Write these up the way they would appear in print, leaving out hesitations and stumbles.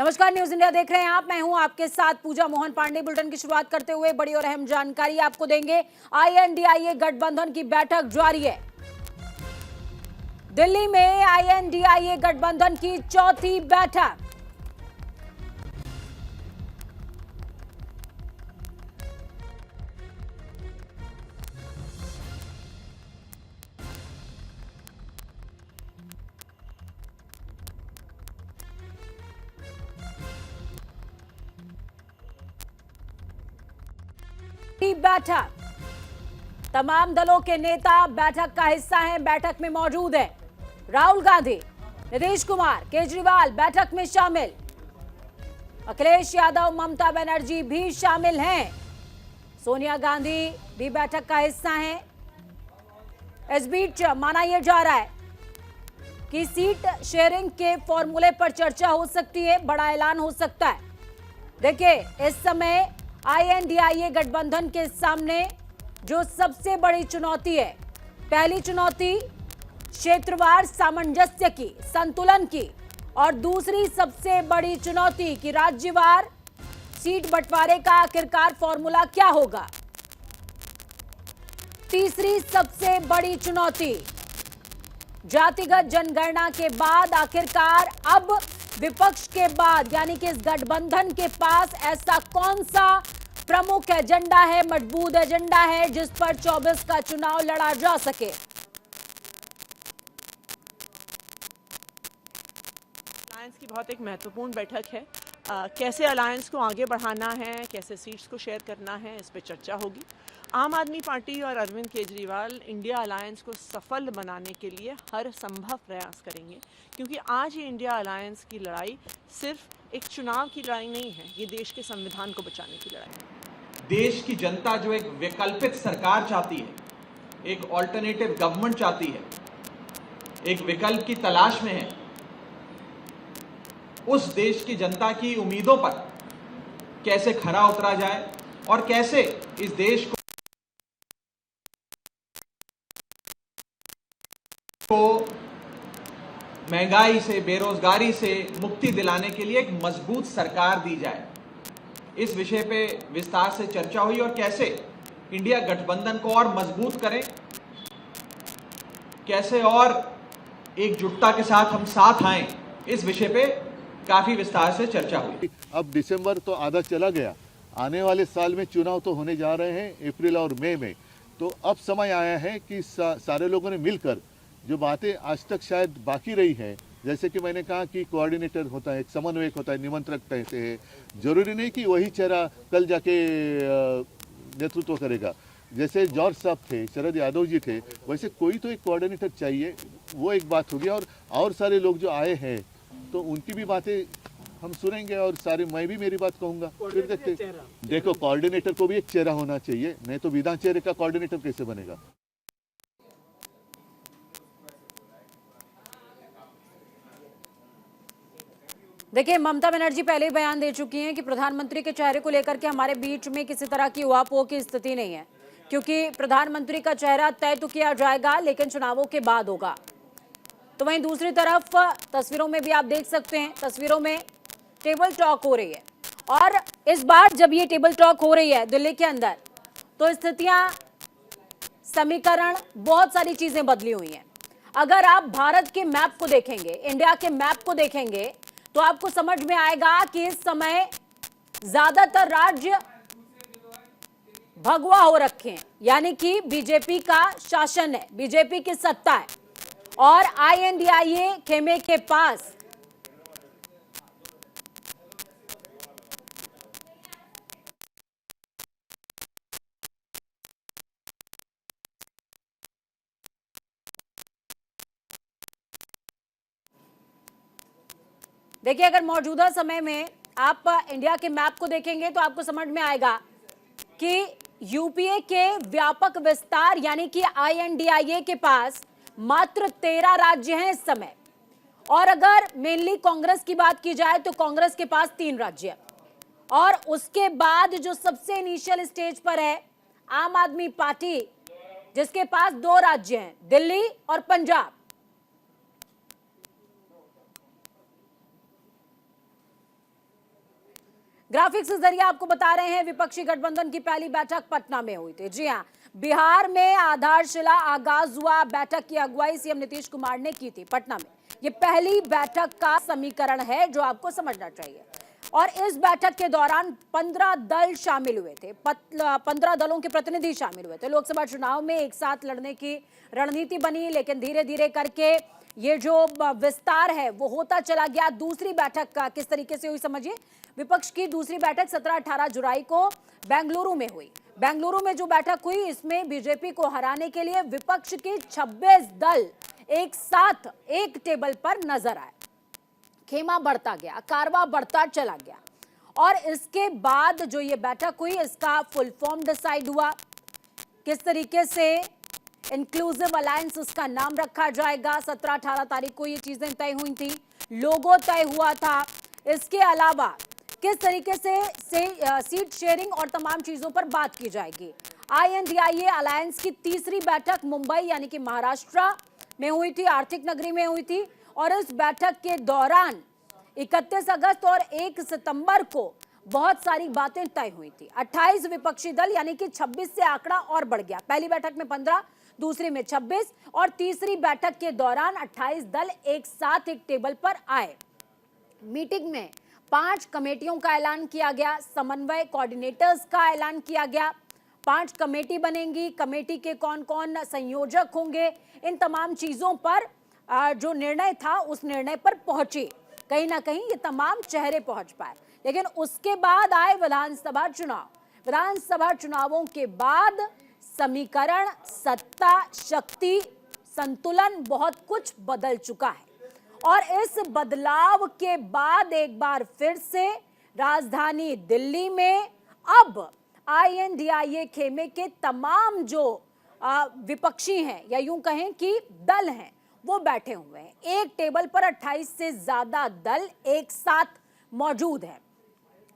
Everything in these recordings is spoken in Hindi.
नमस्कार, न्यूज इंडिया देख रहे हैं आप। मैं हूं आपके साथ पूजा मोहन पांडे। बुलेटिन की शुरुआत करते हुए बड़ी और अहम जानकारी आपको देंगे। आईएनडीआईए गठबंधन की बैठक जारी है। दिल्ली में आईएनडीआईए गठबंधन की चौथी बैठक। बैठक, तमाम दलों के नेता बैठक का हिस्सा हैं। बैठक में मौजूद हैं राहुल गांधी, नीतीश कुमार, केजरीवाल बैठक में शामिल, अखिलेश यादव, ममता बनर्जी भी शामिल हैं, सोनिया गांधी भी बैठक का हिस्सा हैं। इस बीच माना यह जा रहा है कि सीट शेयरिंग के फॉर्मूले पर चर्चा हो सकती है, बड़ा ऐलान हो सकता है। देखिए, इस समय आईएनडीआईए गठबंधन के सामने जो सबसे बड़ी चुनौती है, पहली चुनौती क्षेत्रवार सामंजस्य की, संतुलन की, और दूसरी सबसे बड़ी चुनौती कि राज्यवार सीट बंटवारे का आखिरकार फॉर्मूला क्या होगा। तीसरी सबसे बड़ी चुनौती जातिगत जनगणना के बाद आखिरकार अब विपक्ष के बाद यानी कि इस गठबंधन के पास ऐसा कौन सा प्रमुख एजेंडा है, मजबूत एजेंडा है जिस पर 24 का चुनाव लड़ा जा सके। अलायंस की बहुत एक महत्वपूर्ण बैठक है। कैसे अलायंस को आगे बढ़ाना है, कैसे सीट्स को शेयर करना है, इस पे चर्चा होगी। आम आदमी पार्टी और अरविंद केजरीवाल इंडिया अलायंस को सफल बनाने के लिए हर संभव प्रयास करेंगे, क्योंकि आज ये इंडिया अलायंस की लड़ाई सिर्फ एक चुनाव की लड़ाई नहीं है, ये देश के संविधान को बचाने की लड़ाई है। देश की जनता जो एक वैकल्पिक सरकार चाहती है, एक ऑल्टरनेटिव गवर्नमेंट चाहती है, एक विकल्प की तलाश में है, उस देश की जनता की उम्मीदों पर कैसे खरा उतरा जाए और कैसे इस देश को महंगाई से, बेरोजगारी से मुक्ति दिलाने के लिए एक मजबूत सरकार दी जाए, इस विषय पे विस्तार से चर्चा हुई। और कैसे इंडिया गठबंधन को और मजबूत करें, कैसे और एकजुटता के साथ हम साथ आएं, इस विषय पे काफी विस्तार से चर्चा हुई। अब दिसंबर तो आधा चला गया, आने वाले साल में चुनाव तो होने जा रहे हैं अप्रैल और मई में। तो अब समय आया है कि सारे लोगों ने मिलकर जो बातें आज तक शायद बाकी रही हैं, जैसे कि मैंने कहा कि कोऑर्डिनेटर होता है, एक समन्वयक होता है, निमंत्रक कहते हैं, जरूरी नहीं कि वही चेहरा कल जाके नेतृत्व करेगा। जैसे जॉर्ज साहब थे, शरद यादव जी थे, वैसे कोई तो एक कोऑर्डिनेटर चाहिए। वो एक बात होगी। और सारे लोग जो आए हैं तो उनकी भी बातें हम सुनेंगे और सारे मैं भी मेरी बात कहूँगा। फिर देखते। देखो, कोऑर्डिनेटर को भी एक चेहरा होना चाहिए, नहीं तो बिना चेहरे का कोऑर्डिनेटर कैसे बनेगा। देखिए, ममता बनर्जी पहले ही बयान दे चुकी हैं कि प्रधानमंत्री के चेहरे को लेकर के हमारे बीच में किसी तरह की उहापोह की स्थिति नहीं है, क्योंकि प्रधानमंत्री का चेहरा तय तो किया जाएगा लेकिन चुनावों के बाद होगा। तो वहीं दूसरी तरफ तस्वीरों में भी आप देख सकते हैं, तस्वीरों में टेबल टॉक हो रही है। और इस बार जब ये टेबल टॉक हो रही है दिल्ली के अंदर, तो स्थितियां, समीकरण, बहुत सारी चीजें बदली हुई हैं। अगर आप भारत के मैप को देखेंगे, इंडिया के मैप को देखेंगे, तो आपको समझ में आएगा कि इस समय ज्यादातर राज्य भगवा हो रखे हैं, यानी कि बीजेपी का शासन है, बीजेपी की सत्ता है, और आईएनडीआईए खेमे के पास देखिए, अगर मौजूदा समय में आप इंडिया के मैप को देखेंगे तो आपको समझ में आएगा कि यूपीए के व्यापक विस्तार यानी कि आईएनडीआईए के पास मात्र 13 राज्य हैं इस समय। और अगर मेनली कांग्रेस की बात की जाए तो कांग्रेस के पास 3 राज्य है, और उसके बाद जो सबसे इनिशियल स्टेज पर है आम आदमी पार्टी, जिसके पास 2 राज्य हैं, दिल्ली और पंजाब। ग्राफिक्स के जरिए आपको बता रहे हैं विपक्षी गठबंधन की पहली बैठक पटना में हुई थी। जी हां, बिहार में आधारशिला आगाज हुआ। बैठक की अगुवाई सीएम नीतीश कुमार ने की थी पटना में। ये पहली बैठक का समीकरण है जो आपको समझना चाहिए। और इस बैठक के दौरान 15 दल शामिल हुए थे, 15 दलों के प्रतिनिधि शामिल हुए थे। लोकसभा चुनाव में एक साथ लड़ने की रणनीति बनी, लेकिन धीरे धीरे करके ये जो विस्तार है वो होता चला गया। दूसरी बैठक का किस तरीके से हुई समझिए। विपक्ष की दूसरी बैठक 17-18 जुलाई को बेंगलुरु में हुई। बेंगलुरु में जो बैठक हुई इसमें बीजेपी को हराने के लिए विपक्ष के 26 दल एक साथ एक टेबल पर नजर आए। खेमा बढ़ता गया, कारवा बढ़ता चला गया। और इसके बाद जो ये बैठक हुई इसका फुल फॉर्म डिसाइड हुआ। किस तरीके से इंक्लूसिव अलायंस उसका नाम रखा जाएगा। 17-18 तारीख को ये चीजें तय हुई थी, लोगो तय हुआ था। इसके अलावा किस तरीके से सीट शेयरिंग और तमाम चीजों पर बात की जाएगी। INDIA अलायंस की तीसरी बैठक मुंबई यानी कि महाराष्ट्र में हुई थी, आर्थिक नगरी में हुई थी। और इस बैठक के दौरान 31 अगस्त और 1 सितंबर को बहुत सारी बातें तय हुई थी। 28 विपक्षी दल यानी कि 26 से आंकड़ा और बढ़ गया। पहली बैठक में 15, दूसरी में 26 और तीसरी बैठक के दौरान 28 दल एक साथ एक टेबल पर आए। मीटिंग में 5 कमेटियों का ऐलान किया गया, समन्वय कोऑर्डिनेटर्स का ऐलान किया गया। 5 कमेटी बनेंगी, कमेटी के कौन कौन संयोजक होंगे, इन तमाम चीजों पर जो निर्णय था उस निर्णय पर पहुंचे। कहीं ना कहीं ये तमाम चेहरे पहुंच पाए। लेकिन उसके बाद आए विधानसभा चुनाव। विधानसभा चुनावों के बाद समीकरण, सत्ता, शक्ति, संतुलन बहुत कुछ बदल चुका है। और इस बदलाव के बाद एक बार फिर से राजधानी दिल्ली में अब INDIA खेमे के तमाम जो विपक्षी हैं या यूं कहें कि दल हैं वो बैठे हुए हैं। एक टेबल पर 28 से ज्यादा दल एक साथ मौजूद हैं।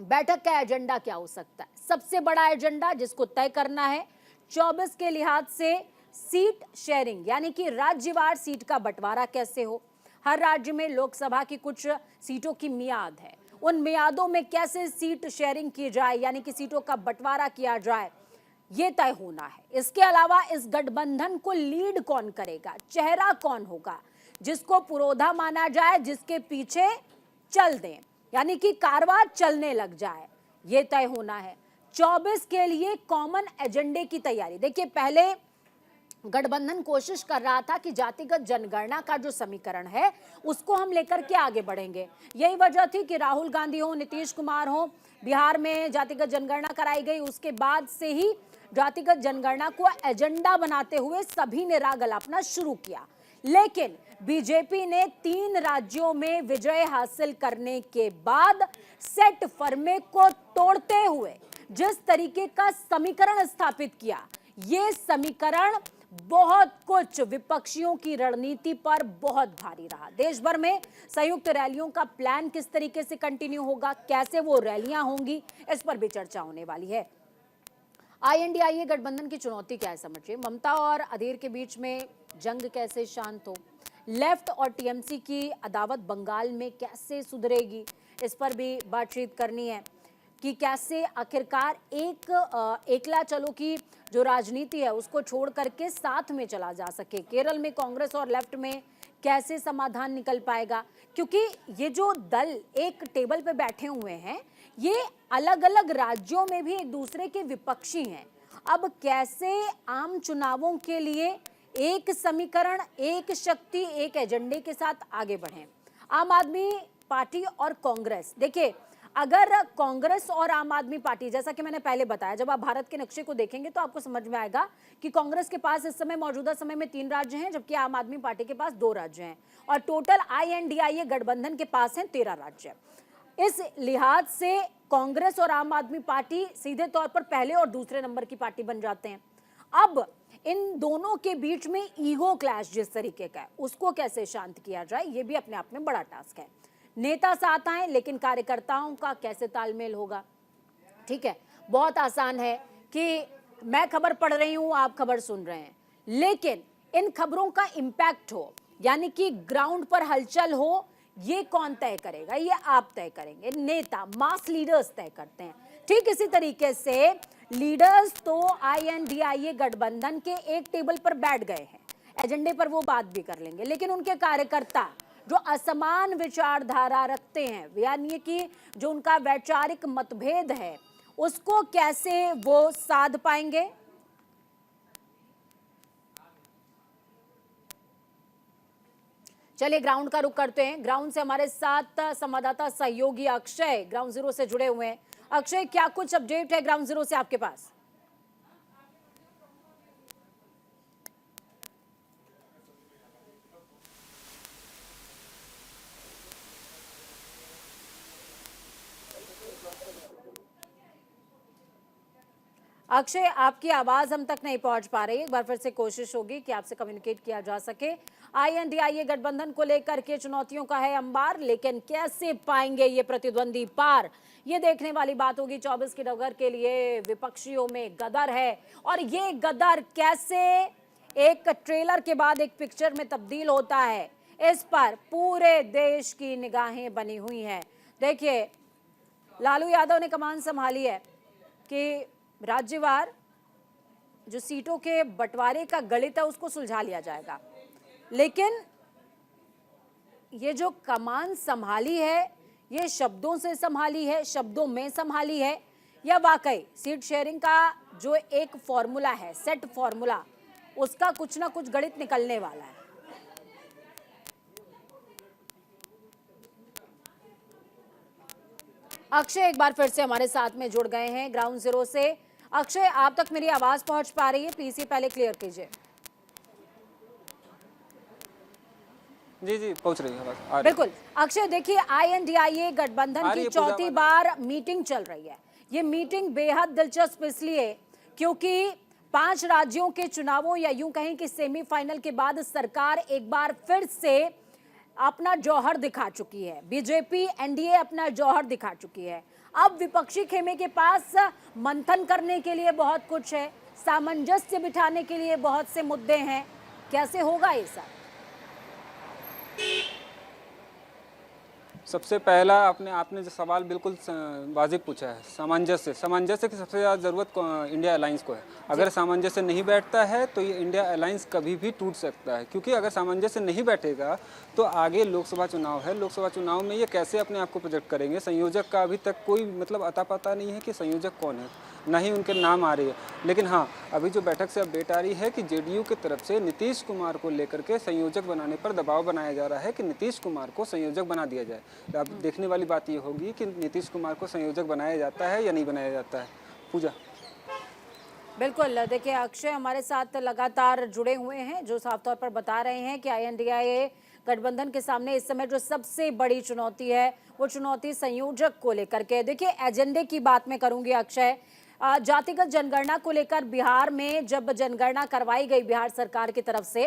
बैठक का एजेंडा क्या हो सकता है? सबसे बड़ा एजेंडा जिसको तय करना है 24 के लिहाज से सीट शेयरिंग यानी कि राज्यवार सीट का बंटवारा कैसे हो। हर राज्य में लोकसभा की कुछ सीटों की मियाद है, उन मियादों में कैसे सीट शेयरिंग की जाए यानी कि सीटों का बंटवारा किया जाए, ये तय होना है। इसके अलावा इस गठबंधन को लीड कौन करेगा, चेहरा कौन होगा जिसको पुरोधा माना जाए, जिसके पीछे चल दें यानी कि कारवां चलने लग जाए, ये तय होना है। 24 के लिए कॉमन एजेंडे की तैयारी। देखिए, पहले गठबंधन कोशिश कर रहा था कि जातिगत जनगणना का जो समीकरण है उसको हम लेकर के आगे बढ़ेंगे। यही वजह थी कि राहुल गांधी हो, नीतीश कुमार हो, बिहार में जातिगत जनगणना कराई गई। उसके बाद से ही जातिगत जनगणना को एजेंडा बनाते हुए सभी ने राग अलापना शुरू किया। लेकिन बीजेपी ने 3 राज्यों में विजय हासिल करने के बाद सेट फर्मे को तोड़ते हुए जिस तरीके का समीकरण स्थापित किया, ये समीकरण बहुत कुछ विपक्षियों की रणनीति पर बहुत भारी रहा। देश भर में संयुक्त रैलियों का प्लान किस तरीके से कंटिन्यू होगा, कैसे वो रैलियां होंगी, इस पर भी चर्चा होने वाली है। INDIA गठबंधन की चुनौती क्या है समझिए। ममता और अधीर के बीच में जंग कैसे शांत हो, लेफ्ट और TMC की अदावत बंगाल में कैसे सुधरेगी, इस पर भी बातचीत करनी है कि कैसे आखिरकार एकला चलो की जो राजनीति है उसको छोड़ करके साथ में चला जा सके। केरल में कांग्रेस और लेफ्ट में कैसे समाधान निकल पाएगा, क्योंकि ये जो दल एक टेबल पे बैठे हुए हैं ये अलग अलग राज्यों में भी एक दूसरे के विपक्षी हैं। अब कैसे आम चुनावों के लिए एक समीकरण, एक शक्ति, एक एजेंडे के साथ आगे बढ़ें। आम आदमी पार्टी और कांग्रेस, देखिए अगर कांग्रेस और आम आदमी पार्टी, जैसा कि मैंने पहले बताया, जब आप भारत के नक्शे को देखेंगे तो आपको समझ में आएगा कि कांग्रेस के पास इस समय मौजूदा समय में 3 राज्य हैं, जबकि आम आदमी पार्टी के पास 2 राज्य हैं और टोटल INDIA गठबंधन के पास हैं 13 राज्य। इस लिहाज से कांग्रेस और आम आदमी पार्टी सीधे तौर पर पहले और दूसरे नंबर की पार्टी बन जाते हैं। अब इन दोनों के बीच में ईगो क्लैश जिस तरीके का है उसको कैसे शांत किया जाए, ये भी अपने आप में बड़ा टास्क है। नेता साथ आए लेकिन कार्यकर्ताओं का कैसे तालमेल होगा। ठीक है, बहुत आसान है कि मैं खबर पढ़ रही हूं, आप खबर सुन रहे हैं, लेकिन इन खबरों का इंपैक्ट हो यानी कि ग्राउंड पर हलचल हो, ये कौन तय करेगा? ये आप तय करेंगे। नेता, मास लीडर्स तय करते हैं। ठीक इसी तरीके से लीडर्स तो INDIA गठबंधन के एक टेबल पर बैठ गए हैं, एजेंडे पर वो बात भी कर लेंगे, लेकिन उनके कार्यकर्ता जो असमान विचारधारा रखते हैं, यानी कि जो उनका वैचारिक मतभेद है, उसको कैसे वो साध पाएंगे? चलिए ग्राउंड का रुख करते हैं। ग्राउंड से हमारे साथ संवाददाता सहयोगी अक्षय ग्राउंड जीरो से जुड़े हुए हैं। अक्षय, क्या कुछ अपडेट है ग्राउंड जीरो से आपके पास? अक्षय, आपकी आवाज हम तक नहीं पहुंच पा रही है। एक बार फिर से कोशिश होगी कि आपसे कम्युनिकेट किया जा सके। INDIA गठबंधन को लेकर के चुनौतियों का है अंबार, लेकिन कैसे पाएंगे ये प्रतिद्वंदी पार, ये देखने वाली बात होगी। 24 की डगर के लिए विपक्षियों में गदर है, और ये गदर कैसे एक ट्रेलर के बाद एक पिक्चर में तब्दील होता है, इस पर पूरे देश की निगाहें बनी हुई हैं। देखिए, लालू यादव ने कमान संभाली है कि राज्यवार जो सीटों के बंटवारे का गणित है उसको सुलझा लिया जाएगा, लेकिन ये जो कमान संभाली है, ये शब्दों से संभाली है, शब्दों में संभाली है, या वाकई सीट शेयरिंग का जो एक फॉर्मूला है, सेट फॉर्मूला, उसका कुछ ना कुछ गणित निकलने वाला है? अक्षय एक बार फिर से हमारे साथ में जुड़ गए हैं ग्राउंड जीरो से। अक्षय, आप तक मेरी आवाज पहुंच पा रही है? PC पहले क्लियर कीजिए। जी जी पहुंच रही है आवाज। बिल्कुल। अक्षय, देखिए, INDIA गठबंधन की चौथी बार मीटिंग चल रही है। ये मीटिंग बेहद दिलचस्प इसलिए क्योंकि 5 राज्यों के चुनावों, या यूं कहें कि सेमीफाइनल के बाद सरकार एक बार फिर से अपना जौहर दिखा चुकी है। बीजेपी NDA अपना जौहर दिखा चुकी है। अब विपक्षी खेमे के पास मंथन करने के लिए बहुत कुछ है, सामंजस्य बिठाने के लिए बहुत से मुद्दे हैं। कैसे होगा ये सब? सबसे पहला आपने जो सवाल बिल्कुल वाजिब पूछा है, सामंजस्य की सबसे ज़्यादा ज़रूरत इंडिया अलायंस को है। अगर सामंजस्य नहीं बैठता है तो ये इंडिया अलायंस कभी भी टूट सकता है, क्योंकि अगर सामंजस्य नहीं बैठेगा तो आगे लोकसभा चुनाव है। लोकसभा चुनाव में ये कैसे अपने आप को प्रोजेक्ट करेंगे? संयोजक का अभी तक कोई मतलब अता पता नहीं है कि संयोजक कौन है, ना ही उनके नाम आ रही है। लेकिन हाँ, अभी जो बैठक से अपडेट आ रही है कि JDU की तरफ से नीतीश कुमार को लेकर के संयोजक बनाने पर दबाव बनाया जा रहा है कि नीतीश कुमार को संयोजक बना दिया जाए। अब देखने वाली बात ये होगी कि नीतीश कुमार को संयोजक बनाया जाता है या नहीं बनाया जाता है। पूजा। बिल्कुल। देखिए, अक्षय हमारे साथ लगातार जुड़े हुए हैं, जो साफ तौर पर बता रहे हैं कि INDIA गठबंधन के सामने इस समय जो सबसे बड़ी चुनौती है वो चुनौती संयोजक को लेकर के। देखिए, एजेंडे की बात मैं करूंगी अक्षय। जातिगत जनगणना को लेकर बिहार में जब जनगणना करवाई गई बिहार सरकार की तरफ से,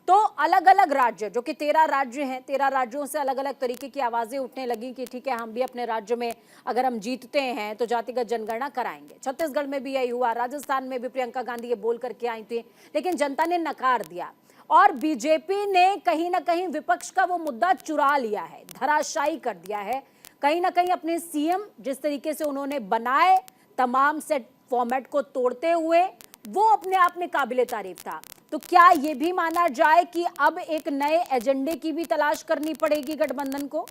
तो अलग अलग राज्य, जो कि 13 राज्य हैं, 13 राज्यों से अलग अलग तरीके की आवाजें उठने लगी कि ठीक है, हम भी अपने राज्य में अगर हम जीतते हैं तो जातिगत जनगणना कराएंगे। छत्तीसगढ़ में भी यही हुआ, राजस्थान में भी प्रियंका गांधी ये बोल करके आई थी, लेकिन जनता ने नकार दिया। और बीजेपी ने कहीं ना कहीं विपक्ष का वो मुद्दा चुरा लिया है, धराशायी कर दिया है। कहीं ना कहीं अपने CM जिस तरीके से उन्होंने बनाए, तमाम सेट फॉर्मेट को तोड़ते हुए, वो अपने आप में काबिले तारीफ था। तो क्या ये भी माना जाए कि अब एक नए एजेंडे की भी तलाश करनी पड़ेगी गठबंधन को?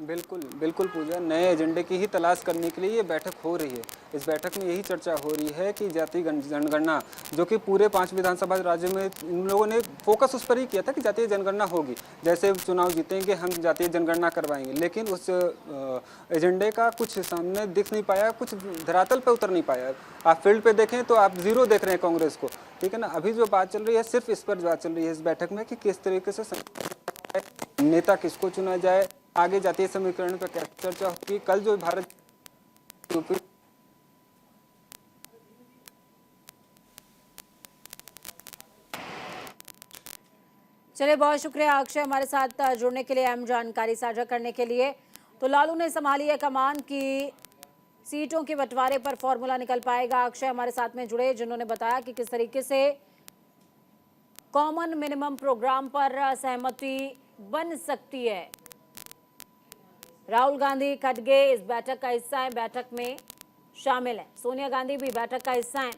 बिल्कुल बिल्कुल पूजा, नए एजेंडे की ही तलाश करने के लिए ये बैठक हो रही है। इस बैठक में यही चर्चा हो रही है कि जातीय जनगणना, जो कि पूरे 5 विधानसभा राज्यों में इन लोगों ने फोकस उस पर ही किया था कि जातीय जनगणना होगी, जैसे चुनाव जीतेंगे हम जातीय जनगणना करवाएंगे। लेकिन उस एजेंडे का कुछ सामने दिख नहीं पाया, कुछ धरातल पर उतर नहीं पाया। आप फील्ड पे देखें तो आप जीरो देख रहे हैं कांग्रेस को, ठीक है ना। अभी जो बात चल रही है सिर्फ इस पर बात चल रही है इस बैठक में कि किस तरीके से नेता किसको चुना जाए, आगे जातीय समीकरण पर क्या चर्चा होगी। कल जो भारत चलिए, बहुत शुक्रिया अक्षय हमारे साथ जुड़ने के लिए, अहम जानकारी साझा करने के लिए। तो लालू ने संभाली है कमान की सीटों के बंटवारे पर फॉर्मूला निकल पाएगा। अक्षय हमारे साथ में जुड़े, जिन्होंने बताया कि किस तरीके से कॉमन मिनिमम प्रोग्राम पर सहमति बन सकती है। राहुल गांधी खड़गे इस बैठक का हिस्सा है, बैठक में शामिल है। सोनिया गांधी भी बैठक का हिस्सा है।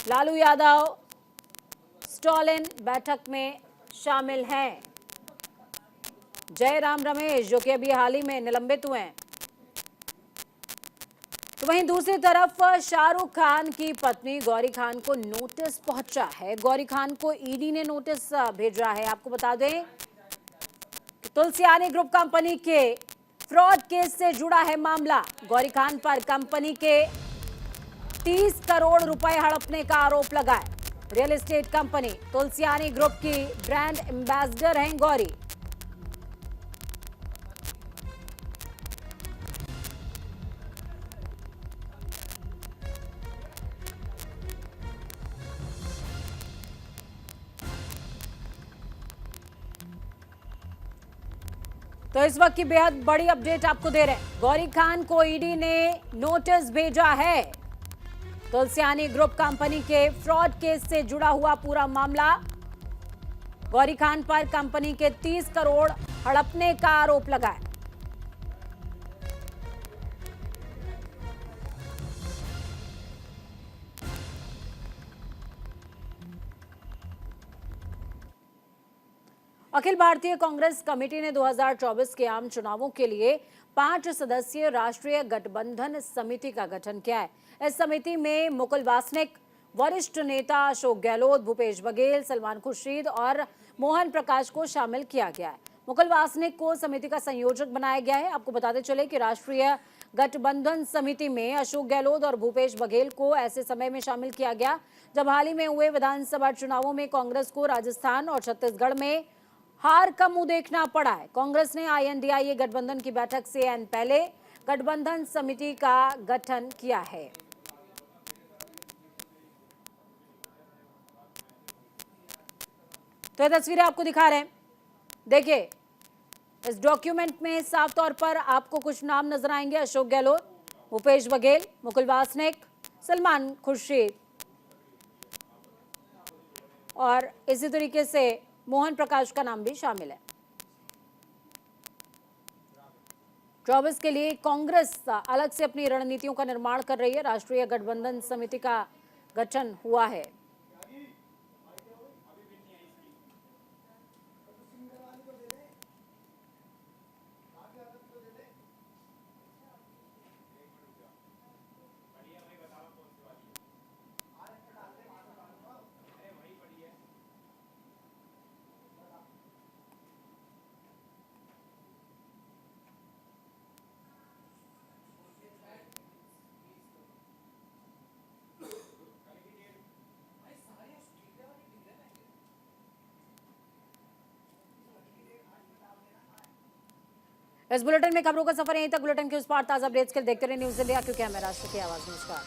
लालू यादव, स्टॉलिन बैठक में शामिल हैं। जयराम रमेश जो कि अभी हाल ही में निलंबित हुए हैं। तो वहीं दूसरी तरफ शाहरुख खान की पत्नी गौरी खान को नोटिस पहुंचा है। गौरी खान को ईडी ने नोटिस भेजा है। आपको बता दें कि तुलसियानी ग्रुप कंपनी के फ्रॉड केस से जुड़ा है मामला। गौरी खान पर कंपनी के 30 करोड़ रुपए हड़पने का आरोप लगा है। Real estate company Tulsiani group की ब्रांड एम्बेसडर हैं गौरी। तो इस वक्त की बेहद बड़ी अपडेट आपको दे रहे हैं। गौरी खान को ईडी ने नोटिस भेजा है। तुलसियानी ग्रुप कंपनी के फ्रॉड केस से जुड़ा हुआ पूरा मामला। गौरी खान पर कंपनी के 30 करोड़ हड़पने का आरोप लगा है। अखिल भारतीय कांग्रेस कमेटी ने 2024 के आम चुनावों के लिए 5 सदस्यीय राष्ट्रीय गठबंधन समिति का गठन किया है। इस समिति में मुकुल वासनिक, वरिष्ठ नेता अशोक गहलोत, भूपेश बघेल, सलमान खुर्शीद और मोहन प्रकाश को शामिल किया गया है। मुकुल वासनिक को समिति का संयोजक बनाया गया है। आपको बताते चले कि राष्ट्रीय गठबंधन समिति में अशोक गहलोत और भूपेश बघेल को ऐसे समय में शामिल किया गया जब हाल ही में हुए विधानसभा चुनावों में कांग्रेस को राजस्थान और छत्तीसगढ़ में हार का मुंह देखना पड़ा है। कांग्रेस ने INDIA गठबंधन की बैठक से पहले गठबंधन समिति का गठन किया है। तो ये तस्वीरें आपको दिखा रहे हैं। देखिए, इस डॉक्यूमेंट में साफ तौर पर आपको कुछ नाम नजर आएंगे। अशोक गहलोत, भूपेश बघेल, मुकुल वासनिक, सलमान खुर्शीद और इसी तरीके से मोहन प्रकाश का नाम भी शामिल है। 24 के लिए कांग्रेस अलग से अपनी रणनीतियों का निर्माण कर रही है। राष्ट्रीय गठबंधन समिति का गठन हुआ है। इस बुलेटिन में खबरों का सफर यहीं तक। बुलेटिन के उस पार ताजा अपडेट्स के लिए देखते रहे न्यूज़ इंडिया, क्योंकि हमें राष्ट्र की आवाज। नमस्कार।